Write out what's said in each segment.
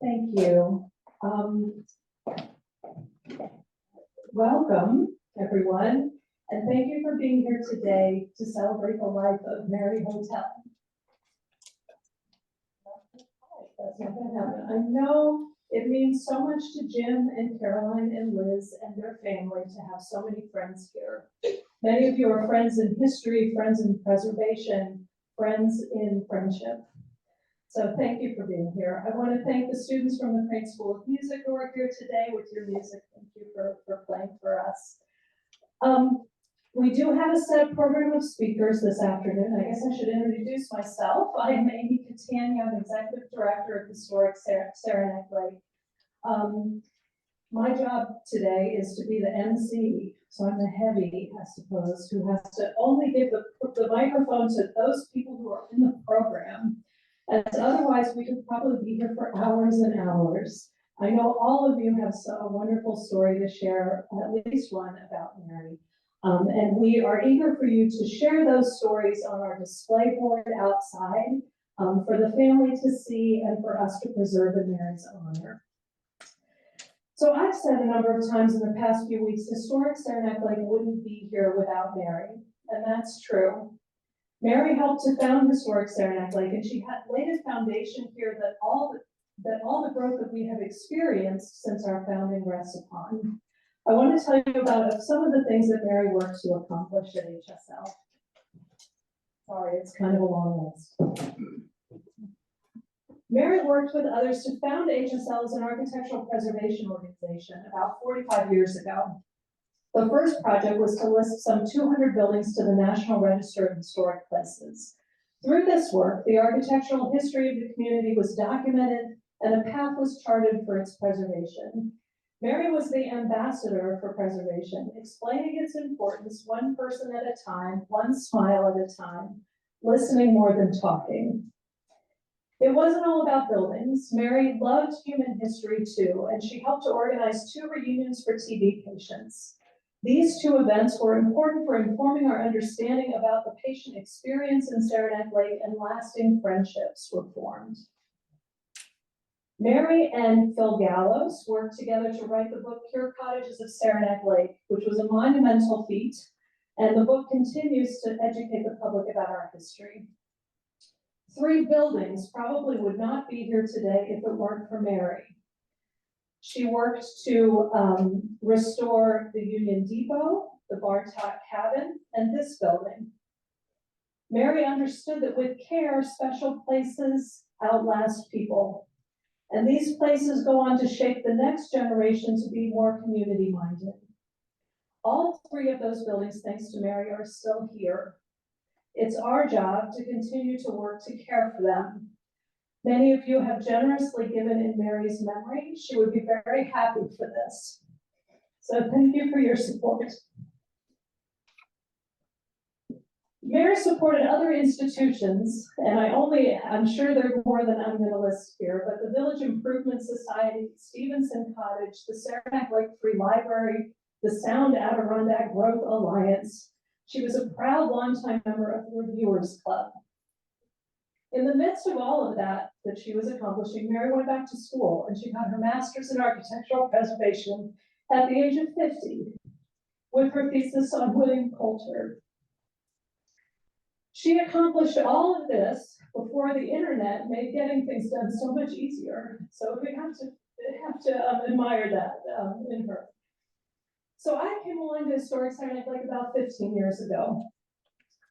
Thank you. Welcome, everyone, and thank you for being here today to celebrate the life of Mary Hotaling. That's not going to happen. I know it means so much to Jim and Caroline and Liz and their family to have so many friends here. Many of you are friends in history, friends in preservation, friends in friendship. So thank you for being here. I want to thank the students from the Crane School of Music who are here today with your music. Thank you for playing for us. We do have a set program of speakers this afternoon. I guess I should introduce myself. I'm Amy Catania. I'm Executive Director of Historic Saranac Lake. My job today is to be the MC, so I'm the heavy, I suppose, who has to only give the microphone to those people who are in the program. As otherwise, we could probably be here for hours and hours. I know all of you have a wonderful story to share, at least one about Mary. And we are eager for you to share those stories on our display board outside for the family to see and for us to preserve in Mary's honor. So I've said a number of times in the past few weeks, Historic Saranac Lake wouldn't be here without Mary, and that's true. Mary helped to found Historic Saranac Lake, and she had laid a foundation here that all the growth that we have experienced since our founding rests upon. I want to tell you about some of the things that Mary worked to accomplish at HSL. Sorry, it's kind of a long list. Mary worked with others to found HSL as an architectural preservation organization about 45 years ago. The first project was to list some 200 buildings to the National Register of Historic Places. Through this work, the architectural history of the community was documented and a path was charted for its preservation. Mary was the ambassador for preservation, explaining its importance one person at a time, one smile at a time, listening more than talking. It wasn't all about buildings. Mary loved human history too, and she helped to organize 2 reunions for TB patients. These 2 events were important for informing our understanding about the patient experience in Saranac Lake, and lasting friendships were formed. Mary and Phil Gallows worked together to write the book Pure Cottages of Saranac Lake, which was a monumental feat, and the book continues to educate the public about our history. 3 buildings probably would not be here today if it weren't for Mary. She worked to restore the Union Depot, the Bartok Cabin, and this building. Mary understood that with care, special places outlast people. And these places go on to shape the next generation to be more community-minded. All 3 of those buildings, thanks to Mary, are still here. It's our job to continue to work to care for them. Many of you have generously given in Mary's memory. She would be very happy for this. So thank you for your support. Mary supported other institutions, and I'm sure there are more than I'm going to list here, but the Village Improvement Society, Stevenson Cottage, the Saranac Lake Free Library, the Sound Adirondack Growth Alliance. She was a proud longtime member of the Reviewers Club. In the midst of all of that she was accomplishing, Mary went back to school, and she got her master's in architectural preservation at the age of 50, with her thesis on William Coulter. She accomplished all of this before the internet made getting things done so much easier. So we have to admire that in her. So I came along to Historic Saranac Lake about 15 years ago.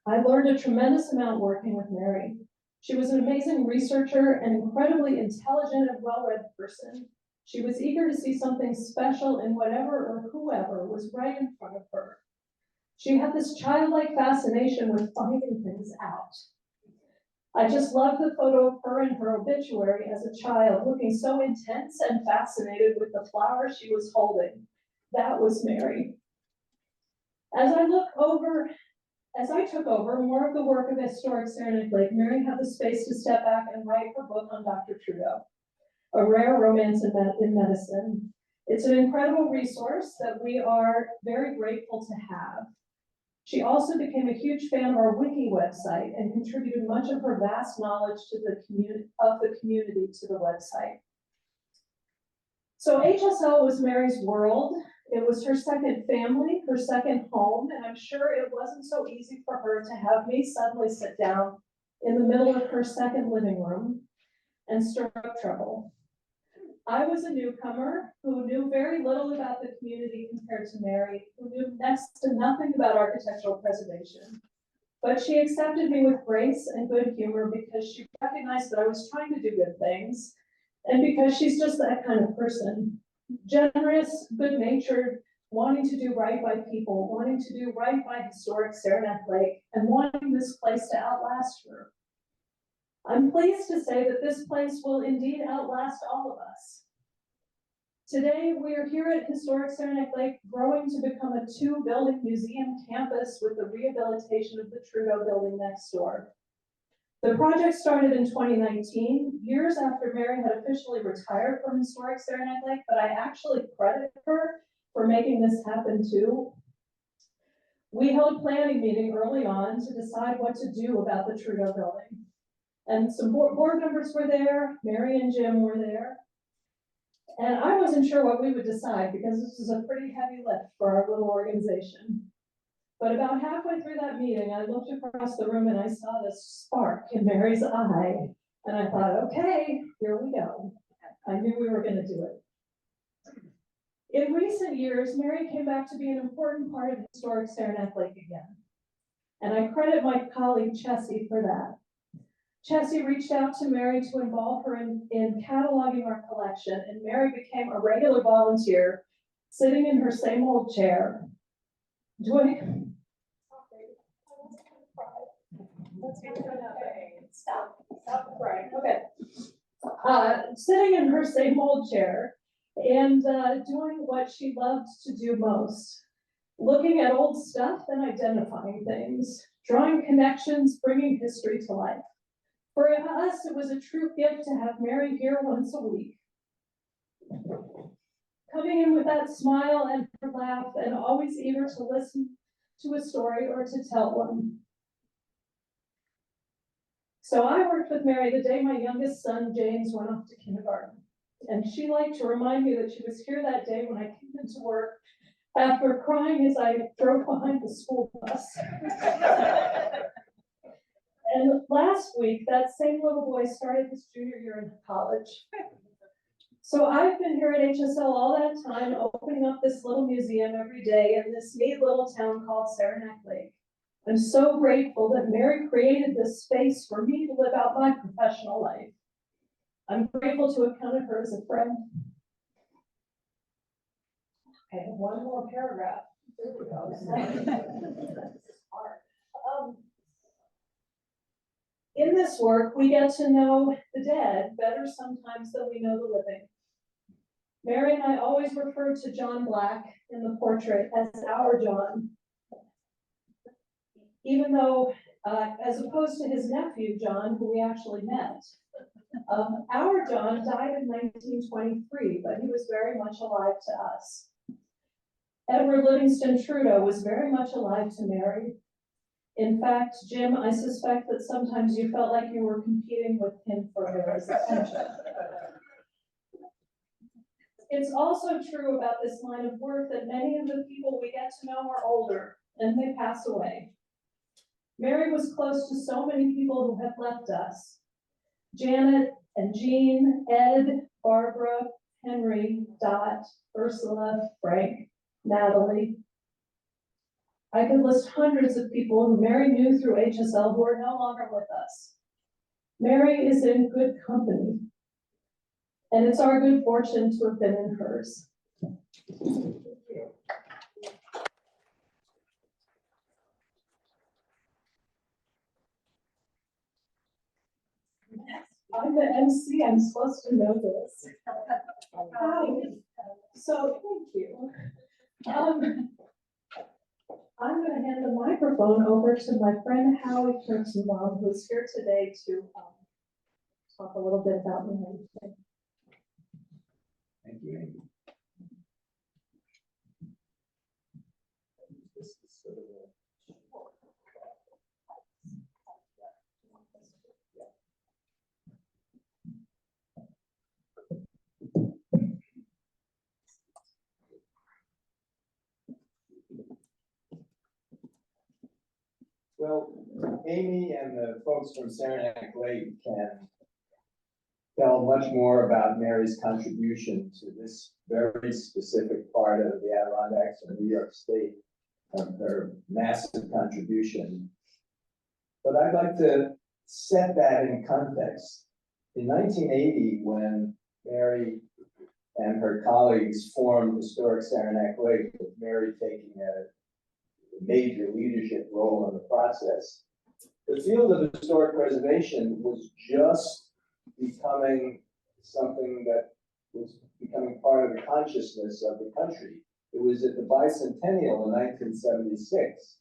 I learned a tremendous amount working with Mary. She was an amazing researcher, an incredibly intelligent and well-read person. She was eager to see something special in whatever or whoever was right in front of her. She had this childlike fascination with finding things out. I just love the photo of her in her obituary as a child, looking so intense and fascinated with the flower she was holding. That was Mary. As I took over more of the work of Historic Saranac Lake, Mary had the space to step back and write her book on Dr. Trudeau, A Rare Romance in Medicine. It's an incredible resource that we are very grateful to have. She also became a huge fan of our wiki website and contributed much of her vast knowledge to the community to the website. So HSL was Mary's world. It was her second family, her second home, and I'm sure it wasn't so easy for her to have me suddenly sit down in the middle of her second living room and stir up trouble. I was a newcomer who knew very little about the community compared to Mary, who knew next to nothing about architectural preservation. But she accepted me with grace and good humor because she recognized that I was trying to do good things, and because she's just that kind of person. Generous, good-natured, wanting to do right by people, wanting to do right by Historic Saranac Lake, and wanting this place to outlast her. I'm pleased to say that this place will indeed outlast all of us. Today, we are here at Historic Saranac Lake, growing to become a 2-building museum campus with the rehabilitation of the Trudeau building next door. The project started in 2019, years after Mary had officially retired from Historic Saranac Lake, but I actually credit her for making this happen too. We held a planning meeting early on to decide what to do about the Trudeau building. And some board members were there, Mary and Jim were there. And I wasn't sure what we would decide because this was a pretty heavy lift for our little organization. But about halfway through that meeting, I looked across the room and I saw this spark in Mary's eye. And I thought, okay, here we go. I knew we were going to do it. In recent years, Mary came back to be an important part of Historic Saranac Lake again. And I credit my colleague Chessie for that. Chessie reached out to Mary to involve her in cataloging our collection, and Mary became a regular volunteer, sitting in her same old chair, doing. Stop crying. Okay. Sitting in her same old chair and doing what she loved to do most. Looking at old stuff and identifying things, drawing connections, bringing history to life. For us, it was a true gift to have Mary here once a week. Coming in with that smile and her laugh, and always eager to listen to a story or to tell one. So I worked with Mary the day my youngest son, James, went off to kindergarten. And she liked to remind me that she was here that day when I came into work after crying as I drove behind the school bus. And last week, that same little boy started his junior year in college. So I've been here at HSL all that time, opening up this little museum every day in this neat little town called Saranac Lake. I'm so grateful that Mary created this space for me to live out my professional life. I'm grateful to have counted her as a friend. I have one more paragraph. There we go. In this work, we get to know the dead better sometimes than we know the living. Mary and I always referred to John Black in the portrait as our John, even though, as opposed to his nephew, John, who we actually met. Our John died in 1923, but he was very much alive to us. Edward Livingston Trudeau was very much alive to Mary. In fact, Jim, I suspect that sometimes you felt like you were competing with him for Mary's attention. It's also true about this line of work that many of the people we get to know are older and they pass away. Mary was close to so many people who have left us. Janet and Jean, Ed, Barbara, Henry, Dot, Ursula, Frank, Natalie. I could list hundreds of people who Mary knew through HSL who are no longer with us. Mary is in good company, and it's our good fortune to have been in hers. I'm the MC, I'm supposed to know this. So thank you. I'm going to hand the microphone over to my friend Howie Kirstenbaum, who's here today to talk a little bit about me. Thank you, Amy. This is sort of a Well, Amy and the folks from Saranac Lake can tell much more about Mary's contribution to this very specific part of the Adirondacks and New York State, her massive contribution. But I'd like to set that in context. In 1980, when Mary and her colleagues formed Historic Saranac Lake, with Mary taking a major leadership role in the process, the field of historic preservation was just becoming something that was becoming part of the consciousness of the country. It was at the bicentennial in 1976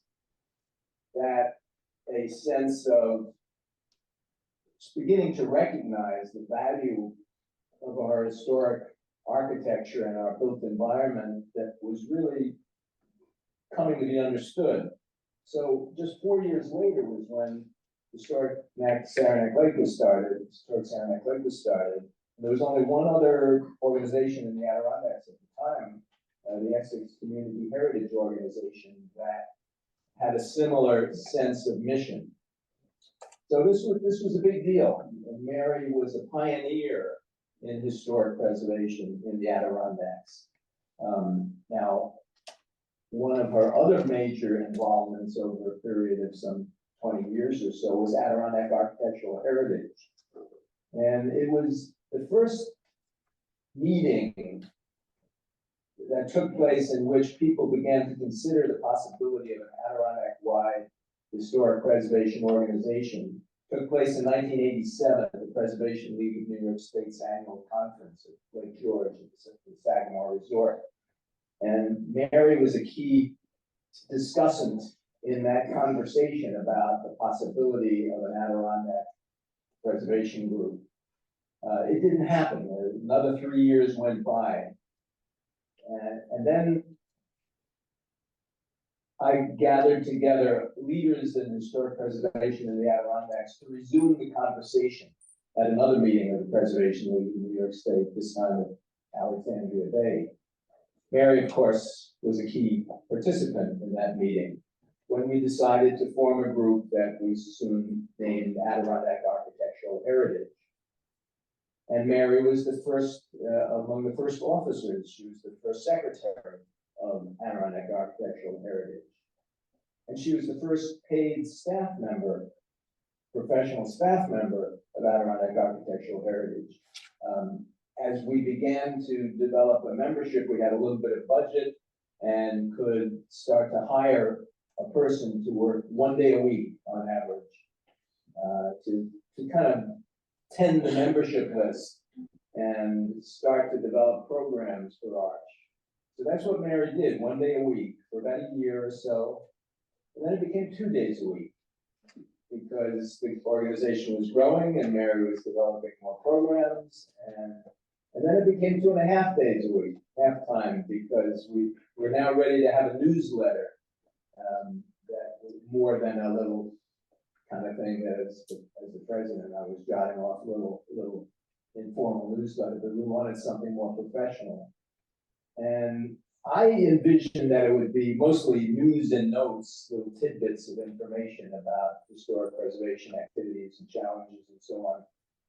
that a sense of beginning to recognize the value of our historic architecture and our built environment that was really coming to be understood. So just 4 years later was when Historic Saranac Lake was started. Historic Saranac Lake was started. And there was only one other organization in the Adirondacks at the time, the Essex Community Heritage Organization, that had a similar sense of mission. So this was a big deal. And Mary was a pioneer in historic preservation in the Adirondacks. Now, one of her other major involvements over a period of some 20 years or so was Adirondack Architectural Heritage. And it was the first meeting that took place in which people began to consider the possibility of an Adirondack-wide historic preservation organization. It took place in 1987 at the Preservation League of New York State's annual conference at Lake George at the Sagamore Resort. And Mary was a key discussant in that conversation about the possibility of an Adirondack preservation group. It didn't happen. Another 3 years went by. And then I gathered together leaders in historic preservation in the Adirondacks to resume the conversation at another meeting of the Preservation League in New York State, this time at Alexandria Bay. Mary, of course, was a key participant in that meeting when we decided to form a group that we soon named Adirondack Architectural Heritage. And Mary was the first, among the first officers. She was the first secretary of Adirondack Architectural Heritage. And she was the first paid staff member, professional staff member of Adirondack Architectural Heritage. As we began to develop a membership, we had a little bit of budget and could start to hire a person to work 1 day a week on average, to kind of tend the membership list and start to develop programs for Arch. So that's what Mary did, 1 day a week for about a year or so. And then it became 2 days a week because the organization was growing and Mary was developing more programs. And then it became 2.5 days a week, half time, because we're now ready to have a newsletter that was more than a little kind of thing that as the president, I was jotting off little informal newsletter, but we wanted something more professional. And I envisioned that it would be mostly news and notes, little tidbits of information about historic preservation activities and challenges and so on.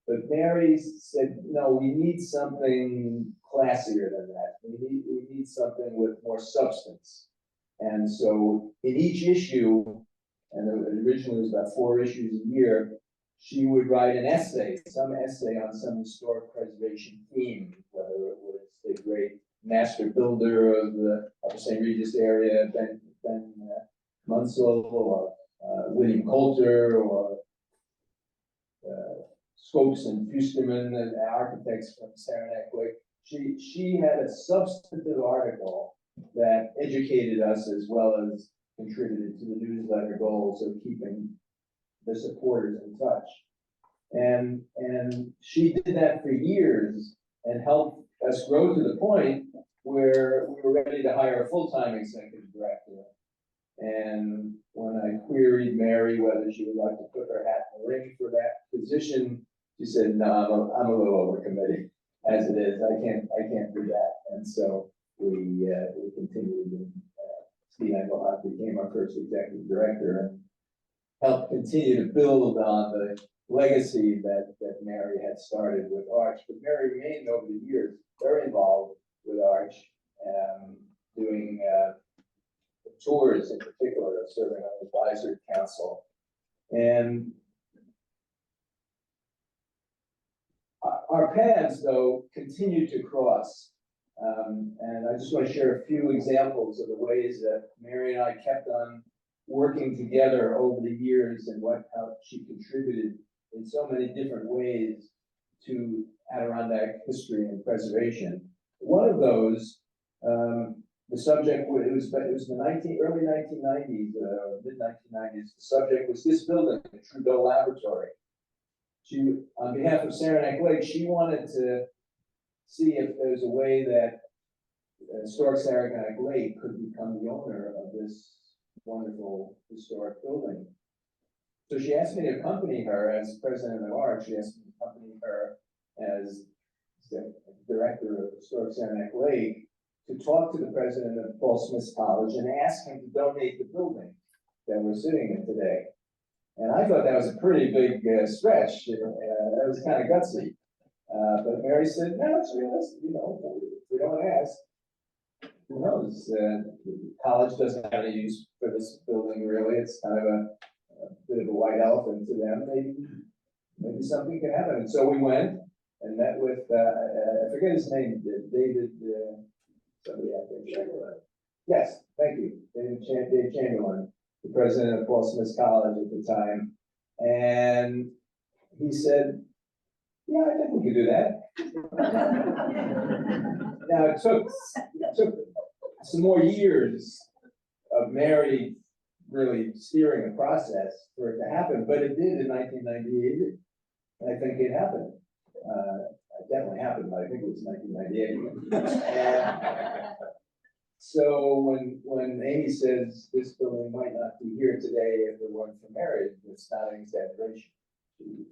But Mary said, no, we need something classier than that. We need something with more substance. And so in each issue, and originally it was about 4 issues a year, she would write an essay, some essay on some historic preservation theme, whether it was the great master builder of the St. Regis area, Ben Munsell, or William Coulter, or Scopes and Fusterman, and architects from Saranac Lake. She had a substantive article that educated us as well as contributed to the newsletter goals of keeping the supporters in touch. And she did that for years and helped us grow to the point where we were ready to hire a full-time executive director. And when I queried Mary whether she would like to put her hat in the ring for that position, she said, no, I'm a little overcommitted as it is. I can't do that. And so we continued, and Steve Engelhardt became our first executive director and helped continue to build on the legacy that Mary had started with Arch. But Mary remained over the years very involved with Arch, doing tours in particular, serving on the advisory council. And our paths, though, continued to cross. And I just want to share a few examples of the ways that Mary and I kept on working together over the years and how she contributed in so many different ways to Adirondack history and preservation. One of those, the subject, it was the early 1990s, mid 1990s. The subject was this building, the Trudeau Laboratory. She, on behalf of Saranac Lake, she wanted to see if there's a way that Historic Saranac Lake could become the owner of this wonderful historic building. So she asked me to accompany her as president of Arch. She asked me to accompany her as the director of Historic Saranac Lake to talk to the president of Paul Smith's College and ask him to donate the building that we're sitting in today. And I thought that was a pretty big stretch. That was kind of gutsy. But Mary said, no, it's realistic. You know, if we don't ask, who knows? The college doesn't have any use for this building, really. It's kind of a bit of a white elephant to them. Maybe something could happen. And so we went and met with, I forget his name, David, somebody out there, Chamberlain. Yes, thank you. Dave Chamberlain, the president of Paul Smith's College at the time. And he said, Yeah, I think we could do that. Now, it took some more years of Mary really steering the process for it to happen, but it did in 1998. I think it happened. It definitely happened, but I think it was 1998. So when Amy says this building might not be here today if it weren't for Mary, it's not an exaggeration.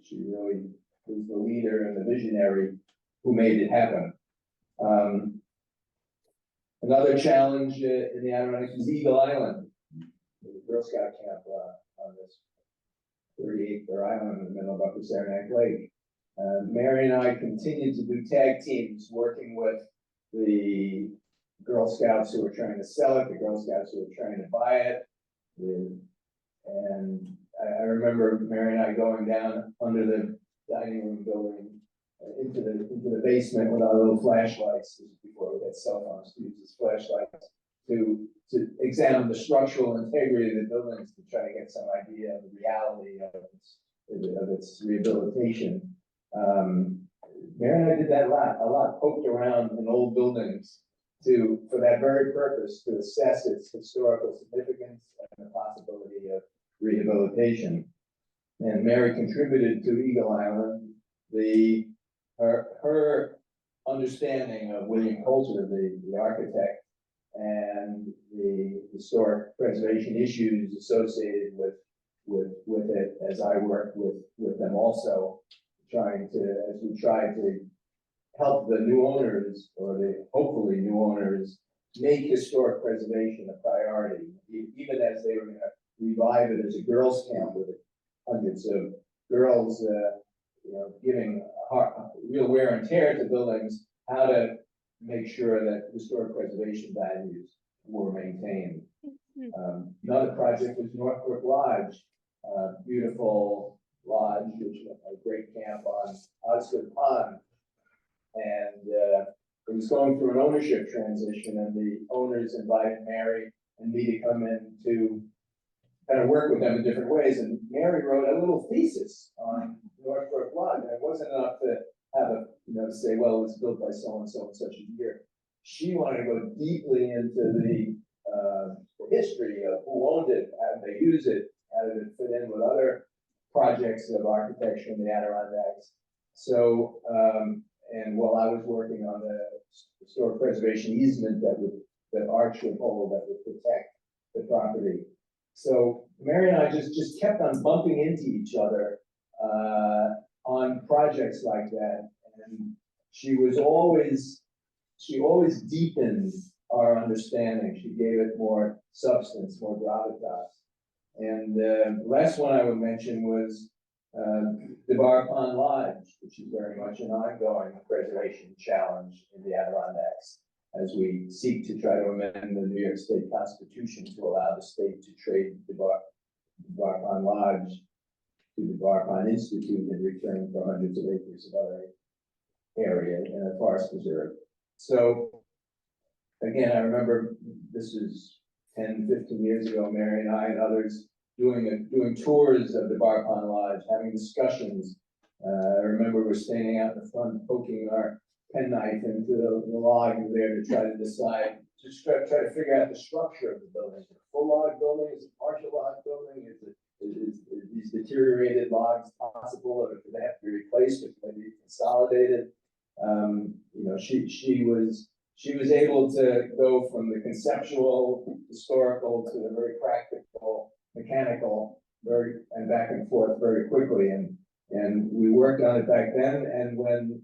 She really was the leader and the visionary who made it happen. Another challenge in the Adirondacks is Eagle Island, the Girl Scout camp on this 30-acre island in the middle of Upper Saranac Lake. Mary and I continued to do tag teams working with the Girl Scouts who were trying to sell it, the Girl Scouts who were trying to buy it. And I remember Mary and I going down under the dining room building into the basement with our little flashlights. This was before we had cell phones to use as flashlights to examine the structural integrity of the buildings to try to get some idea of the reality of its rehabilitation. Mary and I did that a lot, poked around in old buildings for that very purpose, to assess its historical significance and the possibility of rehabilitation. And Mary contributed to Eagle Island her understanding of William Coulter, the architect, and the historic preservation issues associated with it, as I worked with them also, as we tried to help the new owners, or the hopefully new owners, make historic preservation a priority, even as they were going to revive it as a girls' camp with hundreds of girls, giving real wear and tear to buildings, how to make sure that historic preservation values were maintained. Another project was Northbrook Lodge, beautiful lodge, which was a great camp on Osgood Pond. And it was going through an ownership transition, and the owners invited Mary and me to come in to kind of work with them in different ways. And Mary wrote a little thesis on Northbrook Lodge, and it wasn't enough to have to say, well, it was built by so and so in such a year. She wanted to go deeply into the history of who owned it, how did they use it, how did it fit in with other projects of architecture in the Adirondacks. So, and while I was working on the historic preservation easement that Arch would hold, that would protect the property. So Mary and I just kept on bumping into each other on projects like that, and she always deepened our understanding. She gave it more substance, more gravitas. And the last one I would mention was DeBar Pond Lodge, which is very much an ongoing preservation challenge in the Adirondacks, as we seek to try to amend the New York State Constitution to allow the state to trade DeBar Pond Lodge to the DeBar Pond Institute in return for hundreds of acres of other area in a forest preserve. So again, I remember this is 10, 15 years ago, Mary and I and others doing tours of the DeBar Pond Lodge, having discussions. I remember we're standing out in the front, poking our penknife into the log there to try to decide, just try to figure out the structure of the building. Is it a full log building? Is it a partial log building? Is these deteriorated logs possible, or do they have to be replaced, or maybe consolidated? She was able to go from the conceptual, historical, to the very practical, mechanical, and back and forth very quickly. And we worked on it back then. And when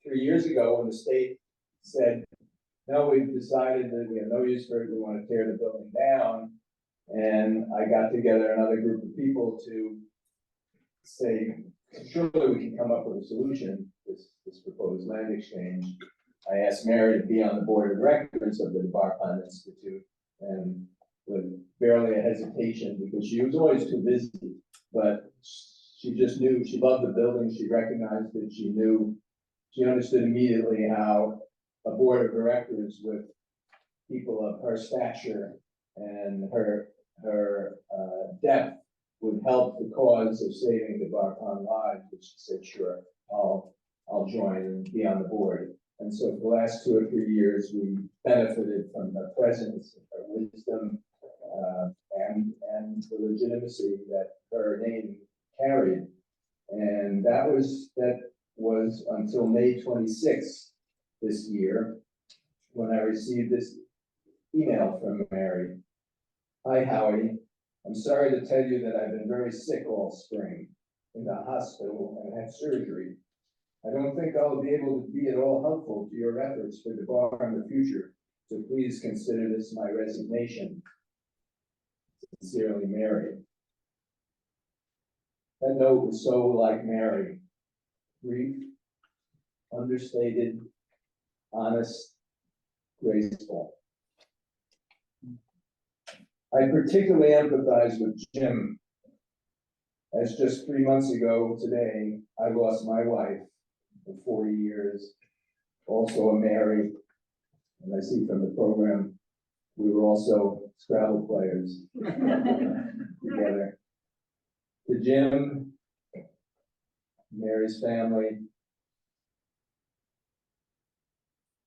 3 years ago, when the state said, no, we've decided that we have no use for it, we want to tear the building down. And I got together another group of people to say, surely we can come up with a solution, this proposed land exchange. I asked Mary to be on the board of directors of the DeBar Pond Institute, and with barely a hesitation, because she was always too busy, but she just knew, she loved the building, she recognized it, she understood immediately how a board of directors with people of her stature and her depth would help the cause of saving the DeBar Pond Lodge, which she said, sure, I'll join and be on the board. And so for the last 2 or 3 years, we benefited from her presence, her wisdom, and the legitimacy that her name carried. And that was until May 26th this year, when I received this email from Mary. Hi, Howie. I'm sorry to tell you that I've been very sick all spring, in the hospital, and had surgery. I don't think I'll be able to be at all helpful to your efforts for the bar in the future, so please consider this my resignation. Sincerely, Mary. That note was so like Mary. Brief, understated, honest, graceful. I particularly empathize with Jim, as just 3 months ago today, I lost my wife of 40 years, also a Mary, and I see from the program, we were also Scrabble players together. To Jim, Mary's family,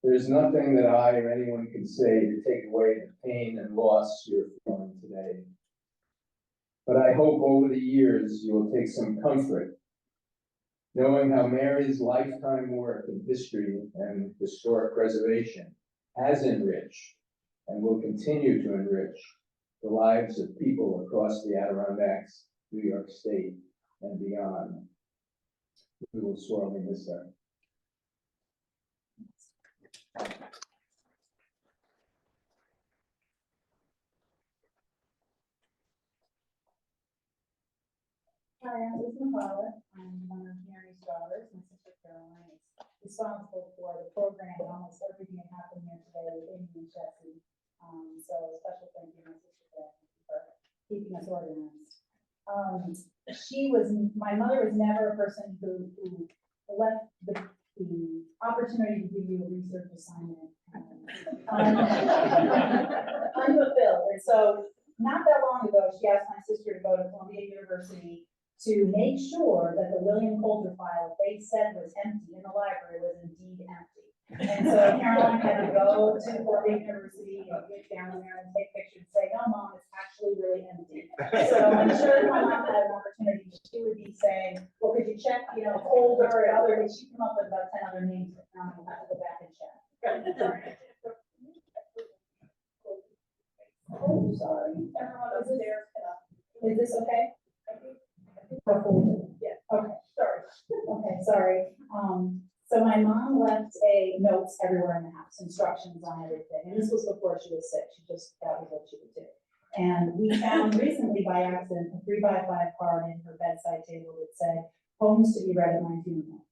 there's nothing that I or anyone can say to take away the pain and loss you're feeling today. But I hope over the years you will take some comfort, knowing how Mary's lifetime work in history and historic preservation has enriched and will continue to enrich the lives of people across the Adirondacks, New York State, and beyond. We will sorely miss her. Hi, I'm Susan Fowler. I'm one of Mary's daughters. My sister Caroline is responsible for the program and almost everything that happened here today with Amy and Jesse. So a special thank you, my sister Caroline, for keeping us organized. My mother was never a person who left the opportunity to give you a research assignment unfulfilled. And so not that long ago, she asked my sister to go to Columbia University to make sure that the William Coulter file they said was empty in the library was indeed empty. And so Caroline had to go to Columbia University and get down there and take pictures and say, no, Mom, it's actually really empty. So I'm sure if my mom had an opportunity, she would be saying, well, could you check, Coulter and other, she'd come up with about 10 other names, but we'll have to go back and check. Oh, sorry. Everyone upstairs. Is this okay? Yeah. Okay. Sorry. Okay. Sorry. So my mom left notes everywhere in the house, instructions on everything, and this was before she was sick. That was what she would do. And we found recently by accident a 3x5 card in her bedside table that said "Poems to be read at my funeral."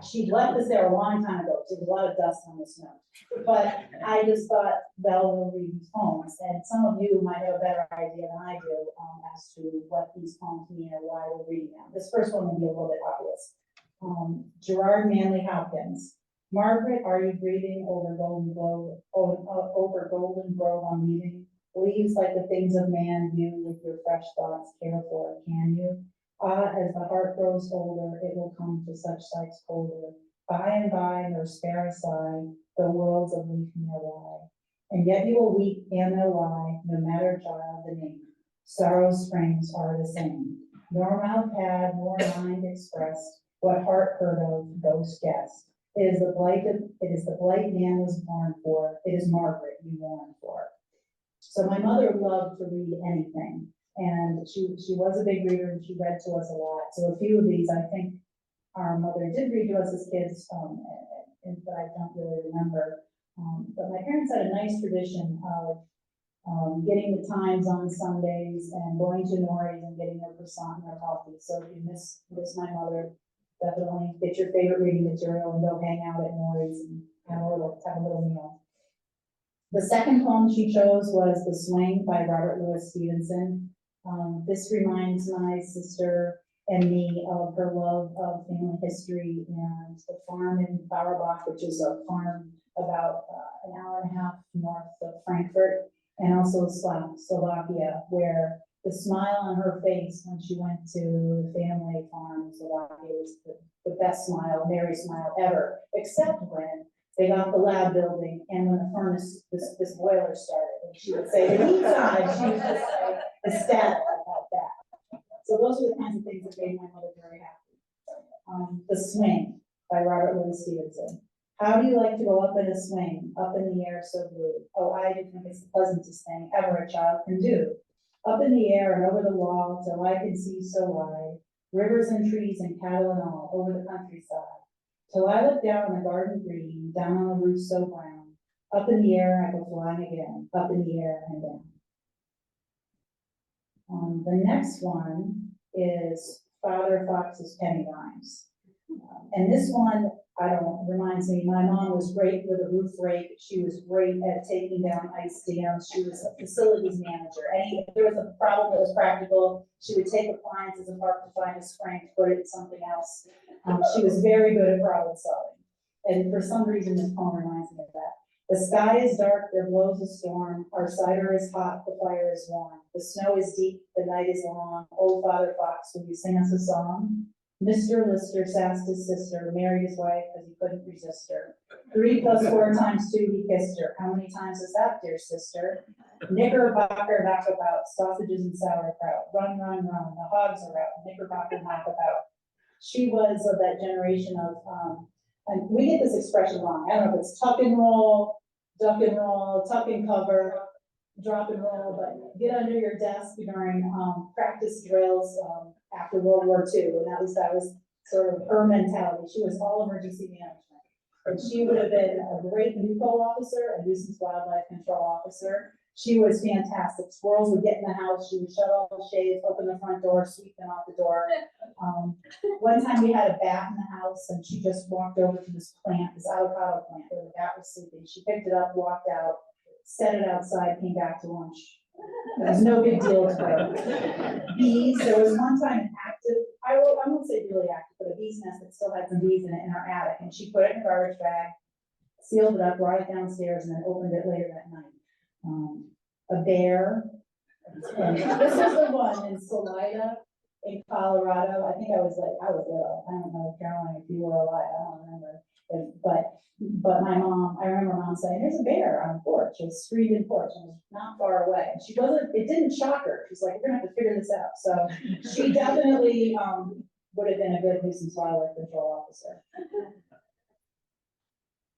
She left this there a long time ago. There's a lot of dust on this note. But I just thought, well, we'll read these poems. And some of you might have a better idea than I do as to what these poems mean or why we're reading them. This first one will be a little bit obvious. Gerard Manley Hopkins. Margaret, are you breathing over Golden Grove on leaving? Leaves like the things of man you with your fresh thoughts care for, can you? Ah, as the heart grows older, it will come to such sights colder. By and by, nor spare a sigh, the worlds of weep near lie. And yet you will weep and no lie, no matter child the name. Sorrow's springs are the same. Nor mouth had, nor mind expressed, what heart heard of, ghost guessed. It is the blight man was born for, it is Margaret you mourn for. So my mother loved to read anything. And she was a big reader and she read to us a lot. So a few of these, I think our mother did read to us as kids, but I don't really remember. But my parents had a nice tradition of getting the Times on Sundays and going to Nori's and getting their croissant and their coffee. So if you miss my mother, definitely get your favorite reading material and go hang out at Nori's and have a little meal. The second poem she chose was The Swing by Robert Louis Stevenson. This reminds my sister and me of her love of family history and the farm in Fauerbach, which is a farm about an hour and a half north of Frankfurt, and also Slovakia, where The smile on her face when she went to the family farm in Slovakia was the best smile, Mary smile ever, except when they got the lab building and when the furnace, this boiler started. And she would say, the heat's on, she was just like ecstatic about that. So those are the kinds of things that made my mother very happy. The Swing by Robert Louis Stevenson. How do you like to go up in a swing, up in the air so blue? Oh, I do think it's the pleasantest thing ever a child can do. Up in the air and over the wall till I can see so wide, rivers and trees and cattle and all over the countryside. Till I look down on the garden green, down on the roof so brown, up in the air I go flying again, up in the air and down. The next one is Father Fox's Penny Rhymes. And this one, reminds me, my mom was great with a roof rake. She was great at taking down ice dams. She was a facilities manager. And if there was a problem that was practical, she would take appliances apart to find a spring to put it in something else. She was very good at problem solving. And for some reason, this poem reminds me of that. The sky is dark, there blows a storm. Our cider is hot, the fire is warm. The snow is deep, the night is long. Old Father Fox, will you sing us a song? Mr. Lister sassed his sister, married his wife because he couldn't resist her. 3 + 4 × 2, he kissed her. How many times is that, dear sister? Knickerbocker, knockabout, sausages and sauerkraut. Run, run, run, the hogs are out. Knickerbocker, knockabout. She was of that generation of, and we get this expression wrong. I don't know if it's tuck and roll, duck and roll, tuck and cover, drop and roll, but get under your desk during practice drills after World War II, and that was sort of her mentality. She was all emergency management, and she would have been a great NUCO officer, a nuisance wildlife control officer. She was fantastic. Squirrels would get in the house. She would shut all the shades, open the front door, sweep them out the door. One time we had a bat in the house, and she just walked over to this plant, this avocado plant, where the bat was sleeping. She picked it up, walked out, set it outside, came back to lunch. It was no big deal to her. Bees, there was one time an active, I won't say really active, but a bee's nest that still had some bees in it in our attic, and she put it in a garbage bag, sealed it up, brought it downstairs, and then opened it later that night. A bear, and this was the one in Salida, in Colorado. I think I was little. I don't know, Caroline, if you were alive, I don't remember. But my mom, I remember mom saying, there's a bear on the porch, a screened-in porch, and it was not far away. And it didn't shock her. She's like, we're gonna have to figure this out. So she definitely would have been a good nuisance wildlife control officer.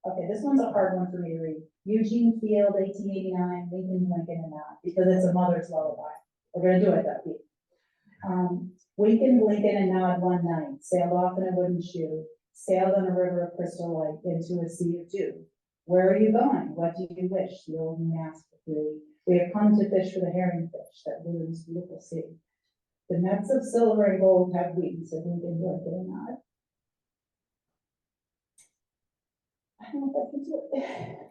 Okay, this one's a hard one for me to read. Eugene Field, 1889, Lincoln, Lincoln, and Nod, because it's a mother's lullaby. We're gonna do it that week. Lincoln, Lincoln, and Nod one night, sailed off in a wooden shoe, sailed on a river of crystal light into a sea of dew. Where are you going? What do you wish? The old man asked quickly. We have come to fish for the herring fish that live in this beautiful sea. The nets of silver and gold have we, said Lincoln, Lincoln, and Nod. I don't know if I can do it.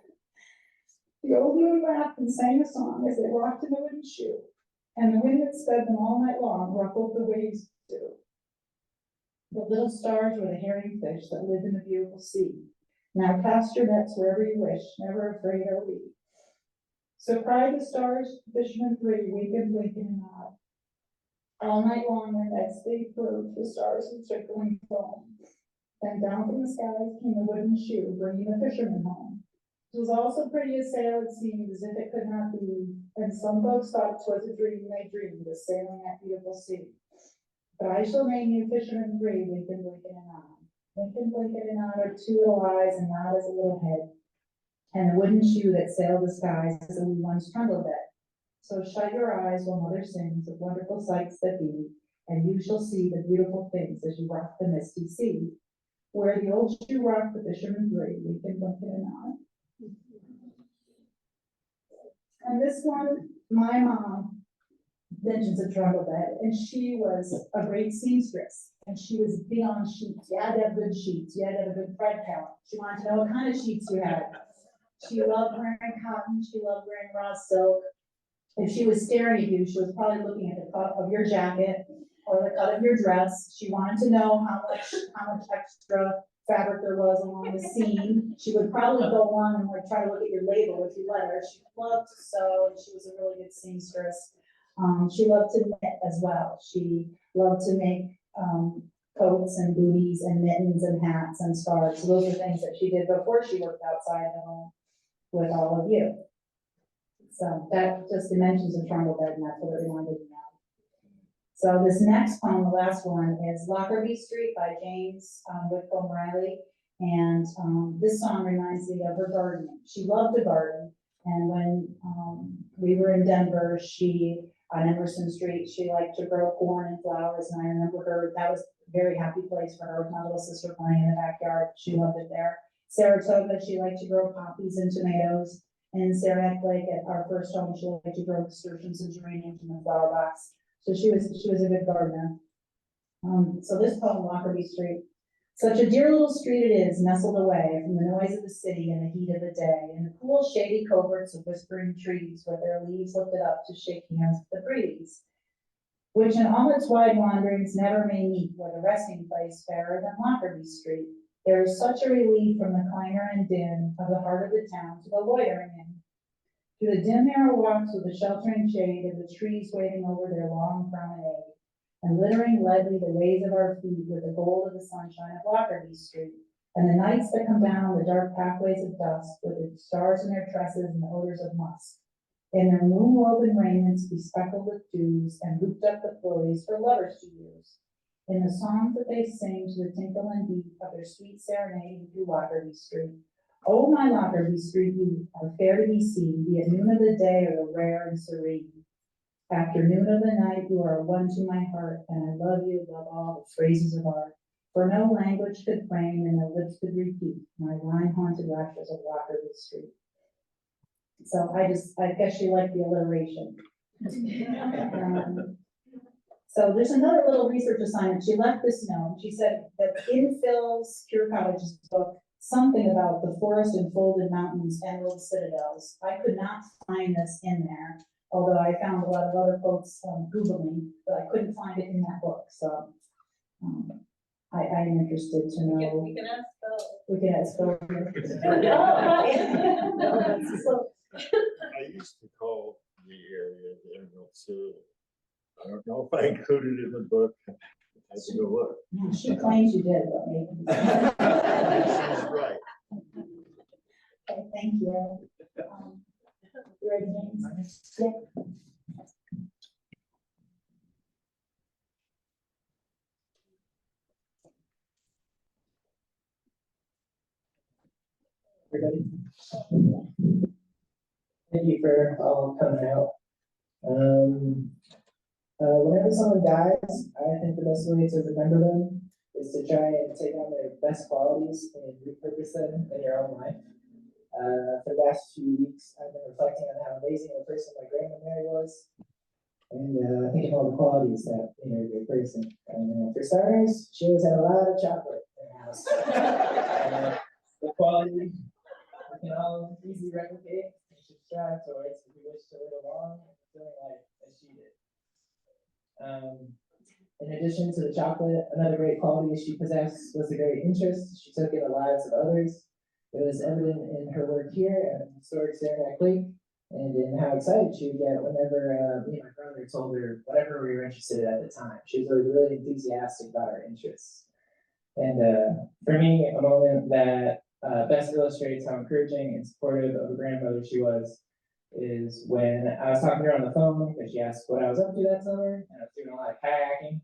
The old man laughed and sang a song as they rocked in the wooden shoe, and the wind that sped them all night long ruffled the waves too. The little stars were the herring fish that lived in the beautiful sea. Now cast your nets wherever you wish, never afraid are we. So cried the stars, fishermen 3, Lincoln, Lincoln, and Nod. All night long their nets they flew, the stars would trickling foam. Then down from the skies came the wooden shoe, bringing the fishermen home. It was all so pretty a sail it seemed, as if it could not be, and some folks thought 'twas a dream they dreamed, of sailing that beautiful sea. But I shall name you fishermen 3, Lincoln, Lincoln, and Nod. Lincoln, Lincoln, and Nod are 2 little eyes, and Nod is a little head. And the wooden shoe that sailed the skies is a wee one's trundle bed. So shut your eyes while mother sings of wonderful sights that be, and you shall see the beautiful things as you rock the misty sea. Where the old shoe rocked the fishermen 3, Lincoln, Lincoln, and Nod. And this one, my mom mentions a trundle bed, and she was a great seamstress, and she was big on sheets. You had to have good sheets. You had to have a good thread count. She wanted to know what kind of sheets you had. She loved wearing cotton. She loved wearing raw silk. If she was staring at you, she was probably looking at the cut of your jacket or the cut of your dress. She wanted to know how much extra fabric there was along the seam. She would probably go on and try to look at your label if you let her. She loved to sew, and she was a really good seamstress. She loved to knit as well. She loved to make, coats and booties and mittens and hats and scarves. So those are things that she did before she worked outside the home with all of you. So that just dimensions of Trumbull Bed, and that's what it reminded me of. So this next poem, the last one, is Lockerbie Street by James Whitcomb Riley. And this song reminds me of her gardening. She loved to garden. And when we were in Denver, on Emerson Street, she liked to grow corn and flowers. And I remember her, that was a very happy place for her with my little sister playing in the backyard. She loved it there. Saratoga, she liked to grow poppies and tomatoes. And Saranac Lake, at our first home, she liked to grow nasturtiums and geraniums in the flower box. So she was a good gardener. So this poem, Lockerbie Street. Such a dear little street it is, nestled away from the noise of the city and the heat of the day, in the cool, shady coverts of whispering trees, with their leaves lifted up to shake hands with the breeze, which in all its wide wanderings never may meet with a resting place fairer than Lockerbie Street. There is such a relief from the clangor and din of the heart of the town to go loitering in. Through the dim narrow walks with the sheltering shade of the trees waving over their long promenade, and littering lightly the ways of our feet with the gold of the sunshine of Lockerbie Street, and the nights that come down the dark pathways of dusk with the stars in their tresses and the odors of musk, in their moon-woven raiments bespeckled with dews, and looped up the flurries for lovers to use, in the songs that they sing to the tinkle and beat of their sweet serenading through Lockerbie Street. Oh, my Lockerbie Street, you are fair to be seen, be it noon of the day or the rare and serene. Afternoon of the night, you are one to my heart, and I love you above all the phrases of art. For no language could frame and no lips could repeat my rhyme-haunted raptures of Lockerbie Street. So I guess she liked the alliteration. So there's another little research assignment. She left this note. She said that in Phil's Pure Cottage's book, something about the forest and folded mountains, emerald citadels. I could not find this in there, although I found a lot of other folks Googling, but I couldn't find it in that book. So I'm interested to know. We can ask Phil. We can ask Phil. So, I used to call the area the Emerald City. I don't know if I included it in the book. I had to go look. yeah, she claims you did, but maybe. She's right. Okay, thank you. You ready, James? Yeah. Everybody. Thank you for all coming out. Whenever someone dies, I think the best way to remember them is to try and take on their best qualities and repurpose them in your own life. For the last few weeks, I've been reflecting on how amazing a person my grandma Mary was, and thinking of all the qualities that made her a great person. And for starters, she always had a lot of chocolate in her house. The quality we can all easily replicate and should strive towards if we wish to live a long and fulfilling life as she did. In addition to the chocolate, another great quality she possessed was the great interest she took in the lives of others. It was evident in her work here at Historic Saranac Lake, and in how excited she would get whenever me and my brother told her whatever we were interested in at the time. She was always really enthusiastic about her interests. And for me, a moment that best illustrates how encouraging and supportive of a grandmother she was is when I was talking to her on the phone because she asked what I was up to that summer, and I was doing a lot of kayaking.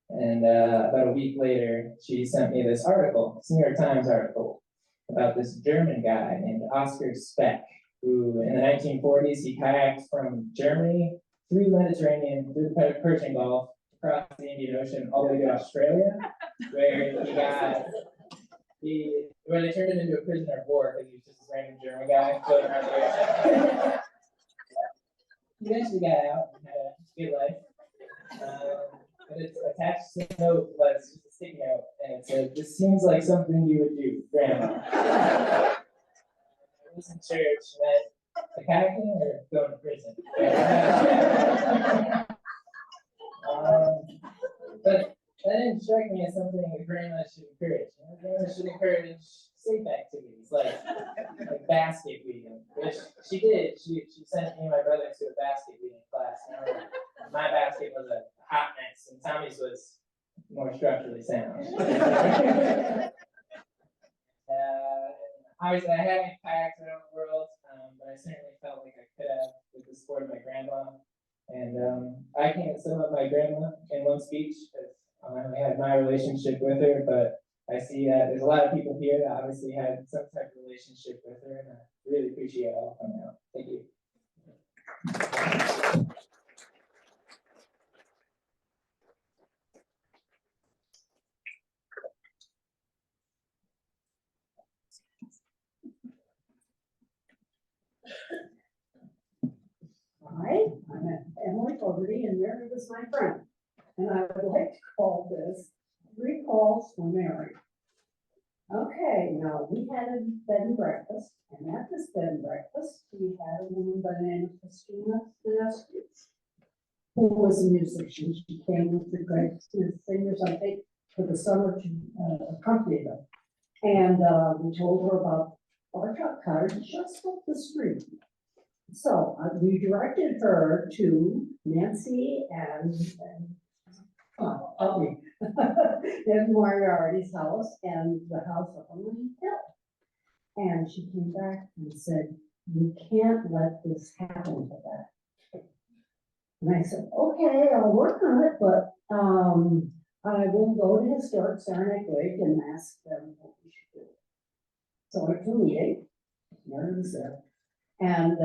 And about a week later, she sent me this article, this New York Times article, about this German guy named Oscar Speck, who in the 1940s, he kayaked from Germany through the Mediterranean, through the Persian Gulf, across the Indian Ocean, all the way to Australia, where they turned him into a prisoner of war because he was just this random German guy floating around the ocean. He eventually got out and had a good life. But it's attached to the note, but it's just a sticky note, and it said, "This seems like something you would do, Grandma." I was in church, and the kayaking or going to prison. But that didn't strike me as something a grandma should encourage. You know, grandma should encourage safe activities like basket weaving, which she did. She sent me and my brother to a basket weaving class. My basket was a hot mess, and Tommy's was more structurally sound. Obviously, I haven't kayaked around the world, but I certainly felt like I could have with the support of my grandma. And I can't sum up my grandma in one speech, because I only had my relationship with her, but I see that there's a lot of people here that obviously had some type of relationship with her, and I really appreciate it all coming out. Thank you. Hi, I'm Emily Fogarty, and Mary was my friend. And I would like to call this Three Calls for Mary. Okay, now we had a bed and breakfast, and at this bed and breakfast, we had a woman by the name of Christina Sinestris, who was a musician. She came with the great singers, I think, for the summer to accompany them. And we told her about our truck cottage just up the street. So we directed her to Nancy and Moriarty's house and the house up on the hill. And she came back and said, "You can't let this happen to that." And I said, "Okay, I'll work on it, but I will go to Historic Saranac Lake and ask them what we should do." So I went to a meeting, Mary was there, and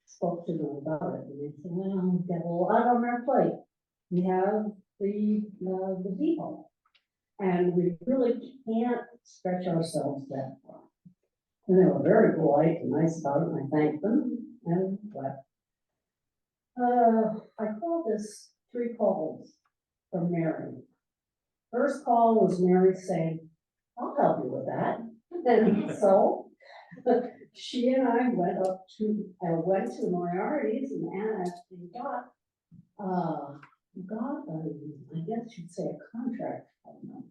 spoke to them about it. And they said, "Well, we've got a lot on our plate. We have the depot, and we really can't stretch ourselves that far." And they were very polite and nice about it, and I thanked them and left. I called this 3 calls from Mary. First call was Mary saying, "I'll help you with that." And so she and I went to Moriarty's and asked, and got, I guess you'd say a contract from them,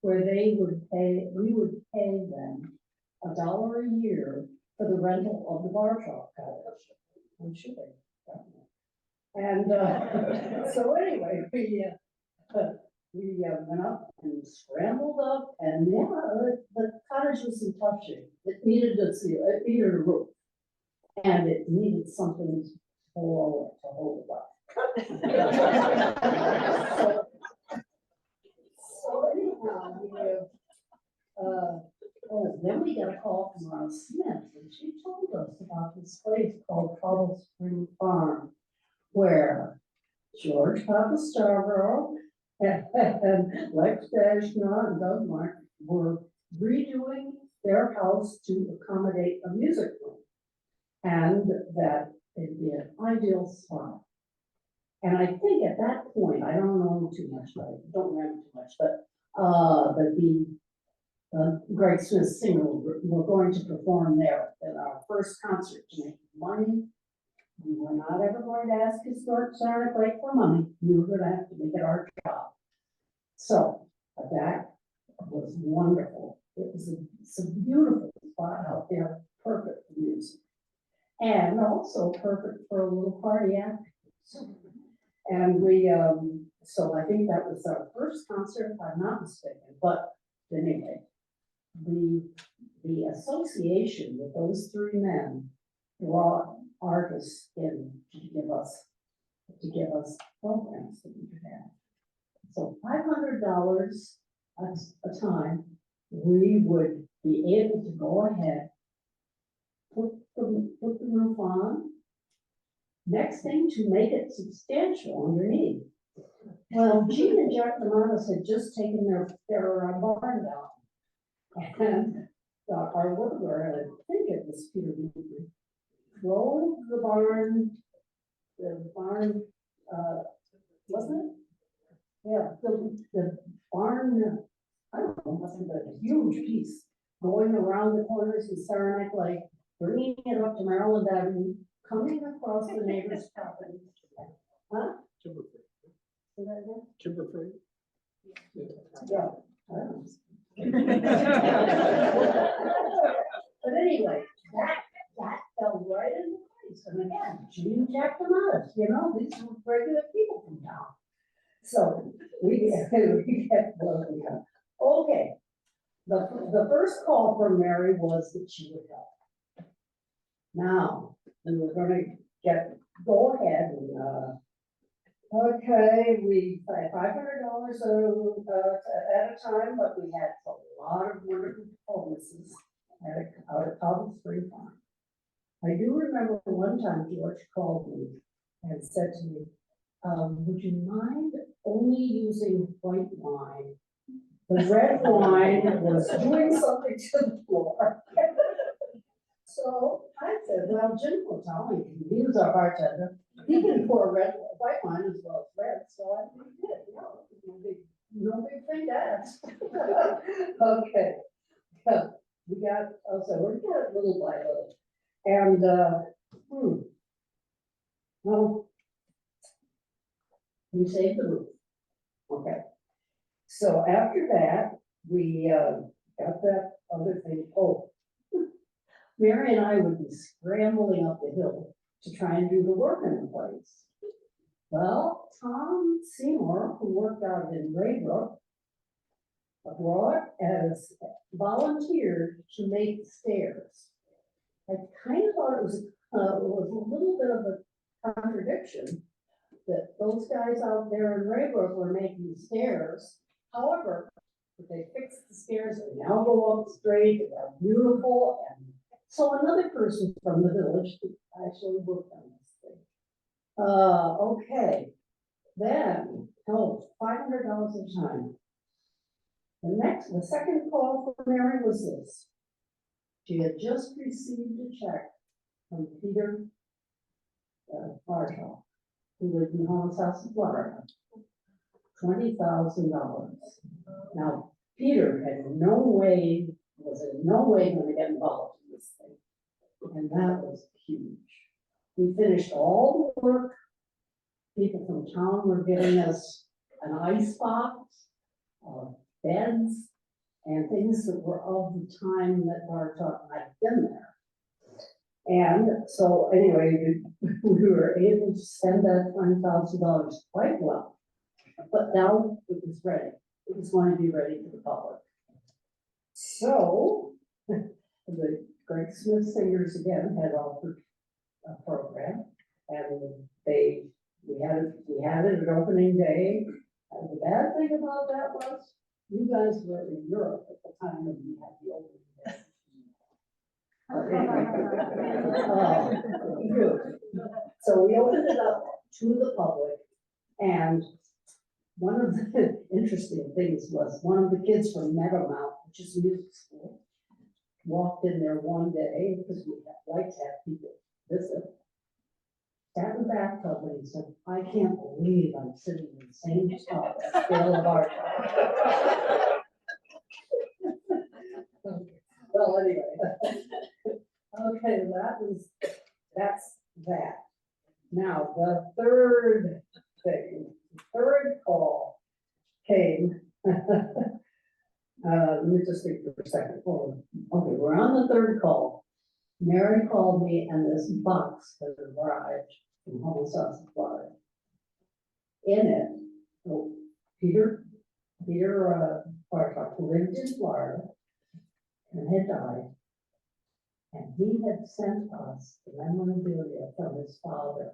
where we would pay them $1 a year for the rental of the bar top cottage. I'm sure they got that. And so anyway, we went up and scrambled up, and the cottage was in tough shape. It needed it needed a roof, and it needed something below it to hold it up. So anyhow, then we got a call from Ron Smith, and she told us about this place called Cobble Spring Farm, where George Papa Scarborough and Lex Dashnaw and Doug Mark were redoing their house to accommodate a music room, and that it'd be an ideal spot. And I think at that point, I don't know too much, but I don't remember too much, but the Greg Smith singer were going to perform there at our first concert to make money. We were not ever going to ask Historic Saranac Lake for money. We were going to have to make it our job. So that was wonderful. It's a beautiful spot out there, perfect for music, and also perfect for a little party after. And we, so I think that was our first concert, if I'm not mistaken. But anyway, the association with those 3 men brought artists in to give us programs that we could have. So $500 a time, we would be able to go ahead, put the roof on. Next thing, to make it substantial underneath. Well, Gene and Jack Lamanos had just taken their barn down, and our woodworker, I think it was Peter Beasley, drove the barn, wasn't it? Yeah, the barn, I don't know, wasn't a huge piece going around the corners of Saranac Lake, bringing it up to Maryland Avenue, coming across the neighbor's property. Huh? Timber Say that again? frame. Yeah. But anyway, that fell right in the things. And again, Jean checked them out, you know, these were regular people from town. So we kept working on. Okay, the first call from Mary was that she would help. Now, we were gonna go ahead and, okay, we had $500 at a time, but we had a lot of wonderful performances out at Cobble Spring Farm. I do remember one time George called me and said to me, would you mind only using white wine? The red wine was doing something to the floor. So I said, well, Jim will tell me, he was our bartender. He can pour white wine as well as red, so I did, you know, no big thing to ask. Okay, so we got it little by little. And, well, we saved the roof. Okay. So after that, we got that other thing. Oh, Mary and I would be scrambling up the hill to try and do the work in the place. Well, Tom Seymour, who worked out in Raybrook, abroad, as volunteered to make the stairs. I kind of thought it was a little bit of a contradiction that those guys out there in Raybrook were making stairs. However, if they fixed the stairs, they now go up straight, they're beautiful. And so another person from the village actually worked on this thing. Okay, then, $500 a time. The second call for Mary was this. She had just received a check from Peter Bartok, who lived in Holmes House in Florida, $20,000. Now, Peter was in no way going to get involved in this thing. And that was huge. We finished all the work. People from town were giving us an ice box, beds, and things that were of the time that Bartok had been there. And so anyway, we were able to spend that $20,000 quite well. But now it was ready. It was going to be ready for the public. So the Greg Smith Singers again had offered a program, and we had it at opening day. And the bad thing about that was you guys were in Europe at the time when we had the opening day. So we opened it up to the public, and one of the interesting things was one of the kids from Meadowmount, which is a music school, walked in there one day because we like to have people visit. Sat in the bathtub and he said, I can't believe I'm sitting in the same spot as Bill Bartok. Well, anyway. Okay, that's that. Now, the third call came. Let me just think for a second. Okay, we're on the third call. Mary called me and this box had arrived from Homosassa, Florida. In it, Peter Bartok lived in Florida and had died. And he had sent us the memorabilia from his father.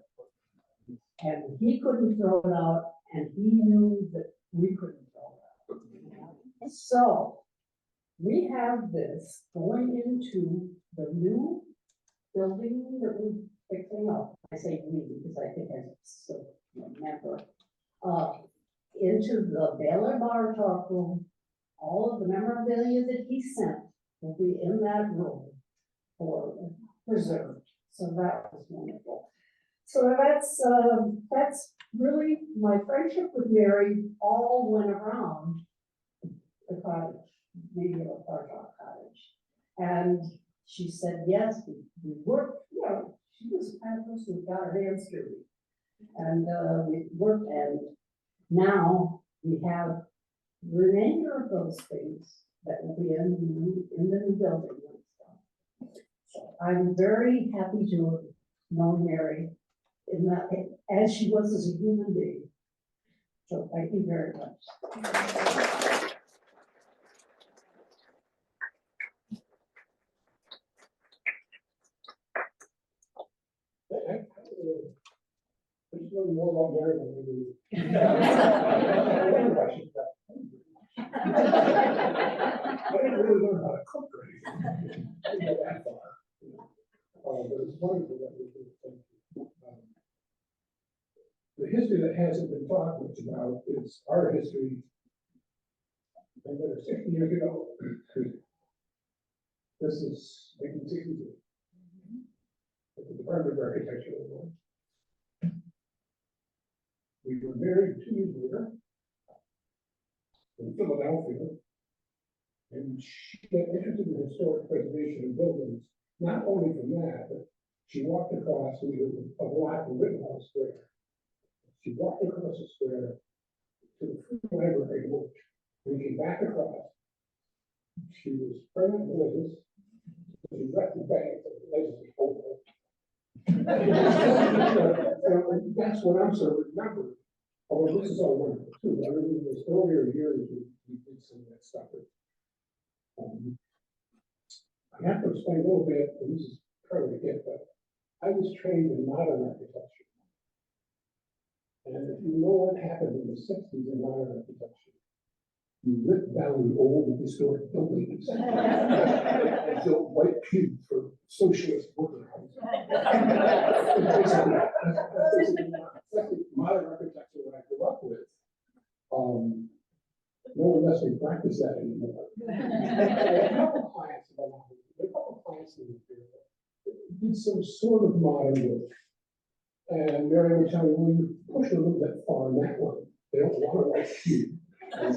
And he couldn't throw it out, and he knew that we couldn't throw it out. So we have this going into the new building that we're fixing up. I say we because I think I still remember. Into the Baylor Bartok room. All of the memorabilia that he sent will be in that room for preserved. So that was wonderful. So that's really my friendship with Mary all went around the cottage, the Bartok cottage. And she said, yes, we worked, she was the kind of person who got her hands dirty. And we worked, and now we have the remainder of those things that will be in the new building. So I'm very happy to known Mary in that, as she was as a human being. So thank you very much. There's really more about Mary than we do. I didn't really learn how to cook or anything. I didn't go that far. But it's wonderful that we do. Thank you. The history that hasn't been talked much about is our history. And that 60 years ago, this is 1962. At the Department of Architecture, Illinois. We were married 2 years later in Philadelphia, and she got interested in historic preservation of buildings. Not only from that, but she walked across a block in Rittenhouse Square. She walked across the square to the Free Library, which when she came back across, she was pregnant with Liz. She left the bag of Liz was open. That's what I'm sort of remembering. Although this is all wonderful too. I remember this earlier years we did some of that stuff. I have to explain a little bit, and this is probably a gift, but I was trained in modern architecture. And if you know what happened in the 60s in modern architecture, you ripped down the old historic buildings and built white cubes for socialist worker houses. That's modern architecture that I grew up with. No one lets me practice that anymore. A couple clients in the field did some sort of modern work. And Mary would tell me, well, you push a little bit far on that one. They don't want a white cube. They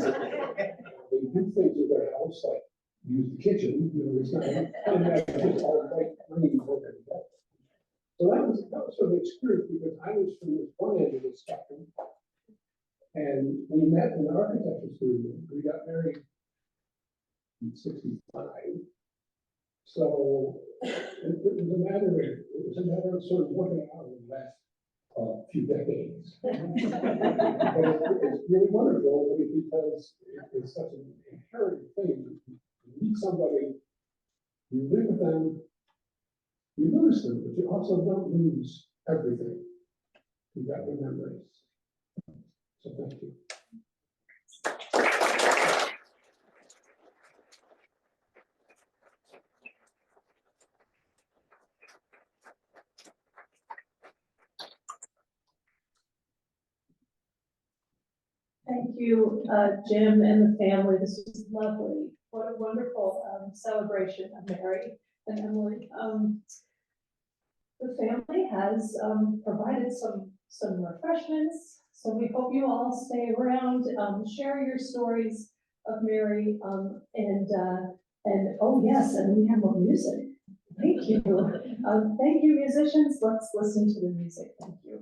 do things with their house, like use the kitchen, it's not, and that's just all white green. So that was sort of an experience because I was from this one end of the spectrum. And we met in the architecture studio. We got married in 65. So it was a matter of sort of working out in the last few decades. But it's really wonderful because it's such an inherent thing. You meet somebody, you live with them, you lose them, but you also don't lose everything. You got the memories. So thank you. Thank you, Jim and the family. This was lovely. What a wonderful celebration of Mary and Emily. The family has provided some refreshments, so we hope you all stay around, share your stories of Mary, and oh yes, and we have more music. Thank you. Thank you, musicians. Let's listen to the music. Thank you.